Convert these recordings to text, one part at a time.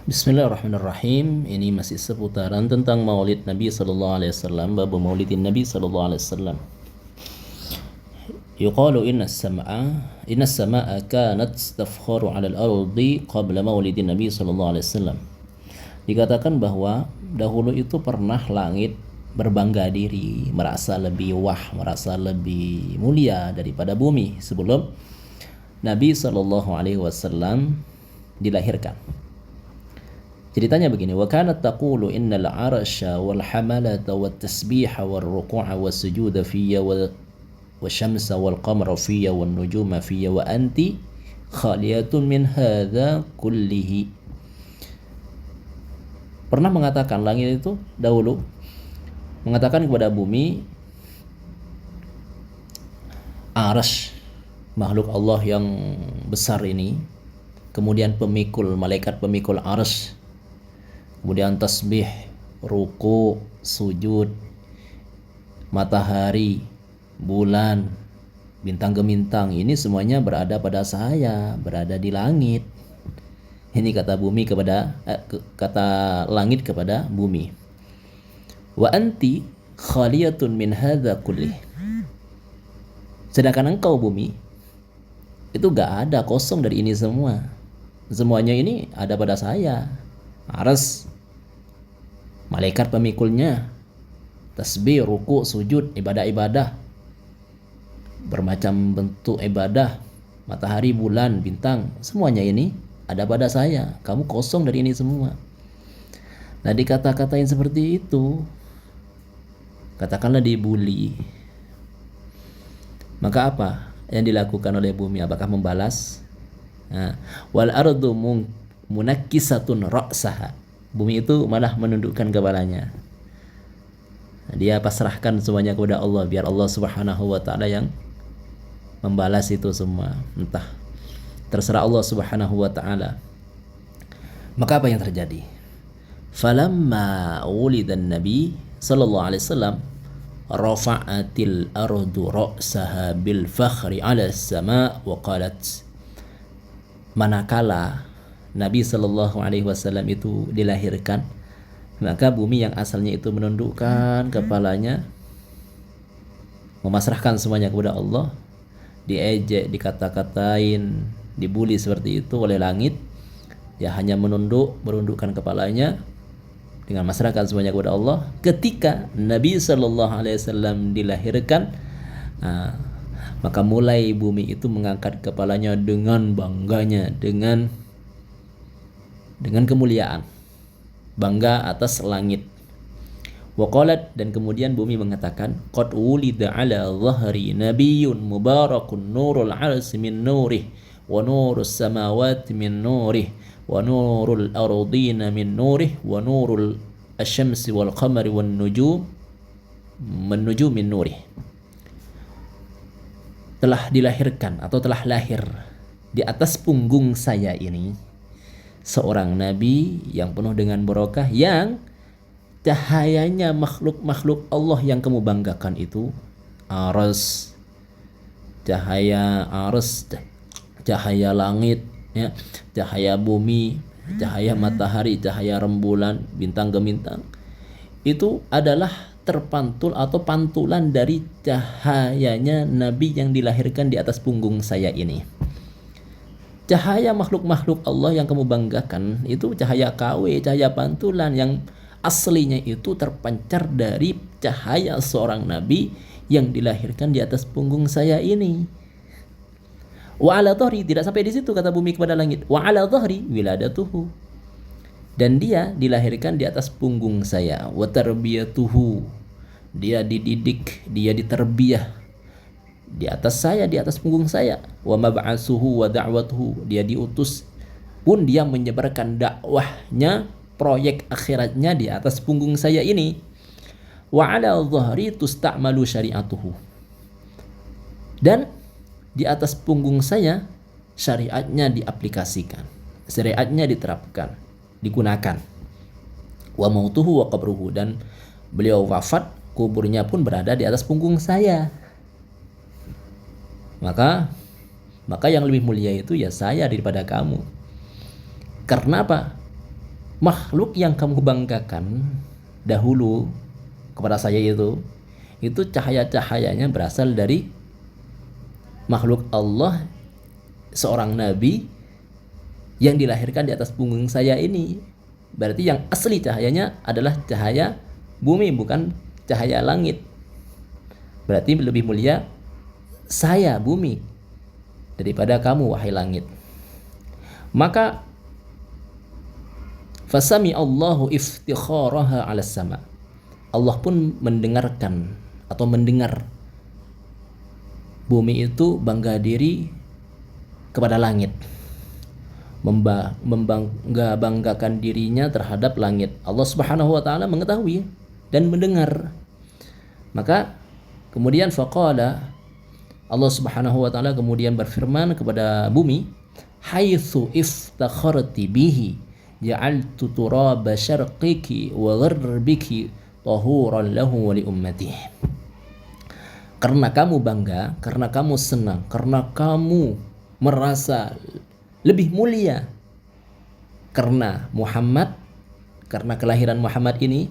Bismillahirrahmanirrahim. Ini masih seputaran tentang Maulid Nabi sallallahu alaihi wasallam, bab Maulidin Nabi sallallahu alaihi wasallam. Yuqalu inna as-sama'a kanat tafkharu 'ala al-ardi qabla Maulidin Nabi sallallahu alaihi wasallam. Dikatakan bahwa dahulu itu pernah langit berbangga diri, merasa lebih merasa lebih mulia daripada bumi sebelum Nabi sallallahu alaihi wasallam dilahirkan. Ceritanya begini, wa kanat taqulu innal 'arsya wal hamalata wat tasbiha war ruku'a was sujuda fiyya wa syamsa wal qamara fiyya wan nujuma fiyya wa anti khaliyatun min hadza kullihi. Pernah mengatakan langit itu dahulu mengatakan kepada bumi, arsy, makhluk Allah yang besar ini, kemudian malaikat pemikul arsy, kemudian tasbih, ruku, sujud, matahari, bulan, bintang gemintang, ini semuanya berada pada saya, berada di langit. Ini kata langit kepada bumi. Wa anti khaliyatun min hadza kullih. Sedangkan engkau bumi itu gak ada, kosong dari ini semua. Semuanya ini ada pada saya. Arsy, malaikat pemikulnya, tasbih, ruku, sujud, ibadah-ibadah, bermacam bentuk ibadah, matahari, bulan, bintang, semuanya ini ada pada saya. Kamu kosong dari ini semua. Nah, dikata-katain seperti itu, katakanlah dibully, maka apa yang dilakukan oleh bumi? Apakah membalas? Wal ardu munakkisatun ra'saha. Bumi itu malah menundukkan kepalanya. Dia pasrahkan semuanya kepada Allah, biar Allah Subhanahu wa taala yang membalas itu semua. Entah, terserah Allah Subhanahu wa taala. Maka apa yang terjadi? Falamma wulidan Nabi sallallahu alaihi wasallam rafa'atil ardu ra'saha bil fakhri 'ala as-sama' wa qalat. Manakala Nabi sallallahu alaihi wasallam itu dilahirkan, maka bumi yang asalnya itu menundukkan kepalanya, memasrahkan semuanya kepada Allah, diejek, dikata-katain, dibully seperti itu oleh langit, ya hanya merundukkan kepalanya dengan masrahkan semuanya kepada Allah. Ketika Nabi sallallahu alaihi wasallam dilahirkan, maka mulai bumi itu mengangkat kepalanya dengan bangganya, dengan kemuliaan, bangga atas langit. Waqalat, dan kemudian bumi mengatakan, qad wulida ala dhahri nabiyyun mubarakun nurul arsy min nurih wa nurus samawati min nurih wa nurul ardina min nurih wa nurul asyamsi wal qamari wan nujum min nurih. Telah dilahirkan atau telah lahir di atas punggung saya ini seorang nabi yang penuh dengan barokah, yang cahayanya makhluk-makhluk Allah yang kamu banggakan itu, arsy, cahaya langit, ya, cahaya bumi, cahaya matahari, cahaya rembulan, bintang gemintang, itu adalah terpantul atau pantulan dari cahayanya Nabi yang dilahirkan di atas punggung saya ini. Cahaya makhluk-makhluk Allah yang kamu banggakan itu cahaya KW, cahaya pantulan, yang aslinya itu terpancar dari cahaya seorang Nabi yang dilahirkan di atas punggung saya ini. Wa ala dhahri, tidak sampai di situ kata bumi kepada langit, wa ala dhahri wiladatuhu, dan dia dilahirkan di atas punggung saya, wa tarbiyatuhu, dia dididik, dia diterbiah di atas saya, di atas punggung saya, wa mab'asuhu wa da'watuhu, dia diutus pun dia menyebarkan dakwahnya, proyek akhiratnya di atas punggung saya ini. Wa ala dhahri tusta'malu syari'atuhu, dan di atas punggung saya syariatnya diaplikasikan, syariatnya diterapkan, digunakan. Wa mautuhu wa qabruhu, dan beliau wafat, kuburnya pun berada di atas punggung saya. Maka yang lebih mulia itu ya saya daripada kamu. Karena apa? makhluk yang kamu banggakan dahulu kepada saya itu cahaya-cahayanya berasal dari makhluk Allah, seorang nabi yang dilahirkan di atas punggung saya ini. Berarti yang asli cahayanya adalah cahaya bumi, bukan cahaya langit. Berarti lebih mulia saya bumi daripada kamu wahai langit. Maka fasami Allahu iftikharaha 'ala sama. Allah pun mendengarkan atau mendengar bumi itu bangga diri kepada langit, membanggakan dirinya terhadap langit. Allah Subhanahu wa taala mengetahui dan mendengar. Maka kemudian faqala, Allah Subhanahu wa taala kemudian berfirman kepada bumi, haitsu iftakharti bihi ja'altu turaba syarqiki wa gharbiki tahuran lahu wa li ummatihi. Karena kamu bangga, karena kamu senang, karena kamu merasa lebih mulia karena Muhammad, karena kelahiran Muhammad ini,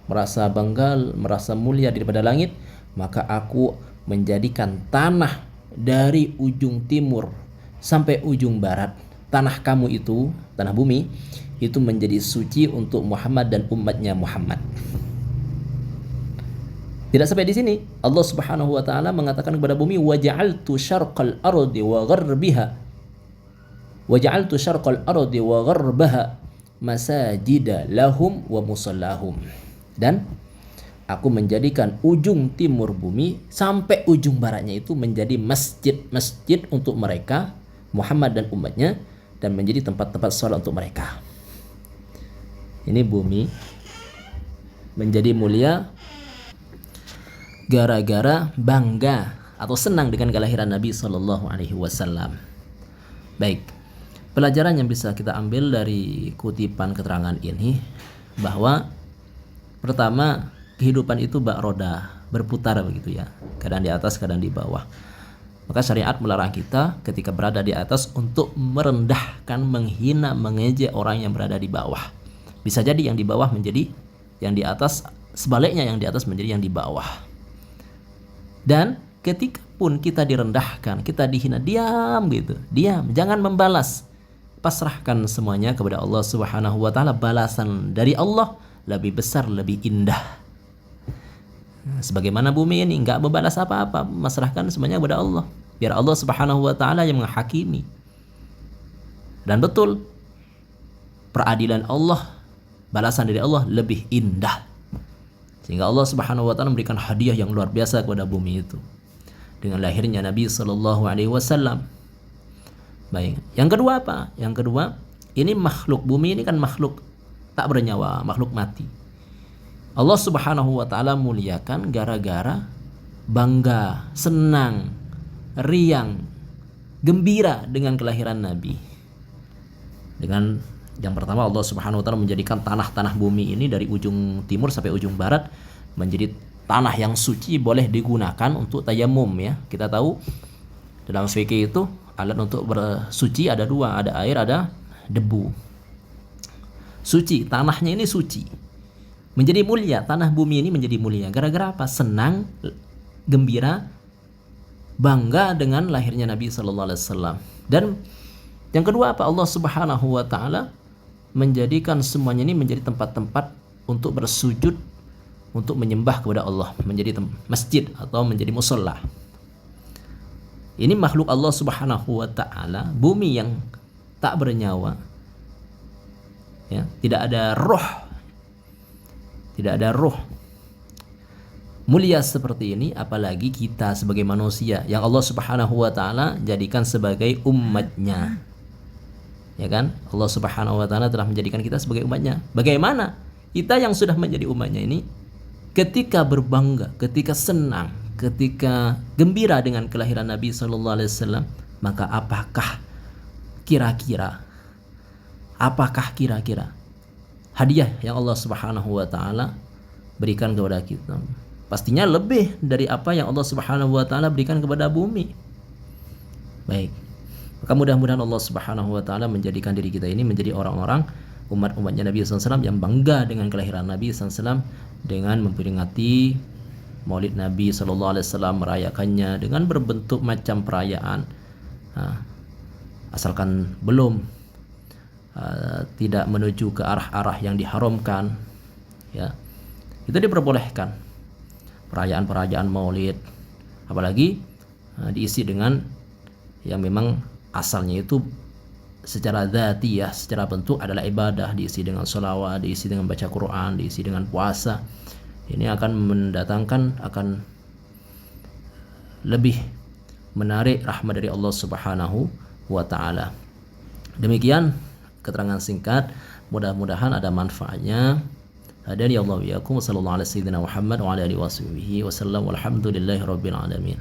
merasa bangga, merasa mulia daripada langit, maka aku menjadikan tanah dari ujung timur sampai ujung barat, tanah kamu itu, tanah bumi itu menjadi suci untuk Muhammad dan umatnya Muhammad. Tidak sampai di sini, Allah Subhanahu wa taala mengatakan kepada bumi, waja'altu syarqal ardi wa gharbiha waja'altu syarqal ardi wa gharbaha masajida lahum wa musallahum. Dan aku menjadikan ujung timur bumi sampai ujung baratnya itu menjadi masjid-masjid untuk mereka, Muhammad dan umatnya, dan menjadi tempat-tempat sholat untuk mereka. Ini bumi menjadi mulia gara-gara bangga atau senang dengan kelahiran Nabi Shallallahu Alaihi Wasallam. Baik, pelajaran yang bisa kita ambil dari kutipan keterangan ini bahwa pertama, kehidupan itu bak roda, berputar begitu ya, kadang di atas, kadang di bawah. Maka syariat melarang kita ketika berada di atas untuk merendahkan, menghina, mengejek orang yang berada di bawah. Bisa jadi yang di bawah menjadi yang di atas, sebaliknya yang di atas menjadi yang di bawah. Dan ketika pun kita direndahkan, kita dihina, diam gitu, diam, jangan membalas. Pasrahkan semuanya kepada Allah Subhanahu wa taala. Balasan dari Allah lebih besar, lebih indah. Sebagaimana bumi ini enggak membalas apa-apa, masrahkan semuanya kepada Allah. Biar Allah Subhanahu wa taala yang menghakimi. Dan betul, peradilan Allah, balasan dari Allah lebih indah. Sehingga Allah Subhanahu wa taala memberikan hadiah yang luar biasa kepada bumi itu dengan lahirnya Nabi sallallahu alaihi wasallam. Baik, yang kedua apa? Yang kedua, ini makhluk bumi ini kan makhluk tak bernyawa, makhluk mati. Allah Subhanahu wa taala muliakan gara-gara bangga, senang, riang, gembira dengan kelahiran Nabi. Dengan yang pertama, Allah Subhanahu wa taala menjadikan tanah-tanah bumi ini dari ujung timur sampai ujung barat menjadi tanah yang suci, boleh digunakan untuk tayamum ya. Kita tahu dalam fikih itu alat untuk bersuci ada dua, ada air, ada debu. Suci, tanahnya ini suci. Menjadi mulia, tanah bumi ini menjadi mulia gara-gara apa? Senang, gembira, bangga dengan lahirnya Nabi sallallahu alaihi wasallam. Dan yang kedua apa? Allah Subhanahu wa taala menjadikan semuanya ini menjadi tempat-tempat untuk bersujud, untuk menyembah kepada Allah, menjadi masjid atau menjadi musalla. Ini makhluk Allah Subhanahu wa taala, bumi yang tak bernyawa. Ya, tidak ada roh. Mulia seperti ini, apalagi kita sebagai manusia yang Allah Subhanahu wa taala jadikan sebagai umatnya. Ya kan? Allah Subhanahu wa taala telah menjadikan kita sebagai umatnya. Bagaimana kita yang sudah menjadi umatnya ini ketika berbangga, ketika senang, ketika gembira dengan kelahiran Nabi sallallahu alaihi wasallam, maka apakah kira-kira hadiah yang Allah Subhanahu wa taala berikan kepada kita? Pastinya lebih dari apa yang Allah Subhanahu wa taala berikan kepada bumi. Baik. Maka mudah-mudahan Allah Subhanahu wa taala menjadikan diri kita ini menjadi orang-orang umat-umatnya Nabi SAW yang bangga dengan kelahiran Nabi SAW dengan memperingati Maulid Nabi SAW, merayakannya dengan berbentuk macam perayaan. Asalkan belum tidak menuju ke arah-arah yang diharamkan, ya, itu diperbolehkan perayaan-perayaan Maulid, apalagi diisi dengan yang memang asalnya itu secara dzatiyah, secara bentuk adalah ibadah, diisi dengan sholawat, diisi dengan baca Quran, diisi dengan puasa. Ini akan mendatangkan, akan lebih menarik rahmat dari Allah Subhanahu wa taala. Demikian keterangan singkat, mudah-mudahan ada manfaatnya. Hadani Allah wa iyyakum, sallallahu alaihi wasallam, wa ala alihi wasallam, walhamdulillahi rabbil alamin.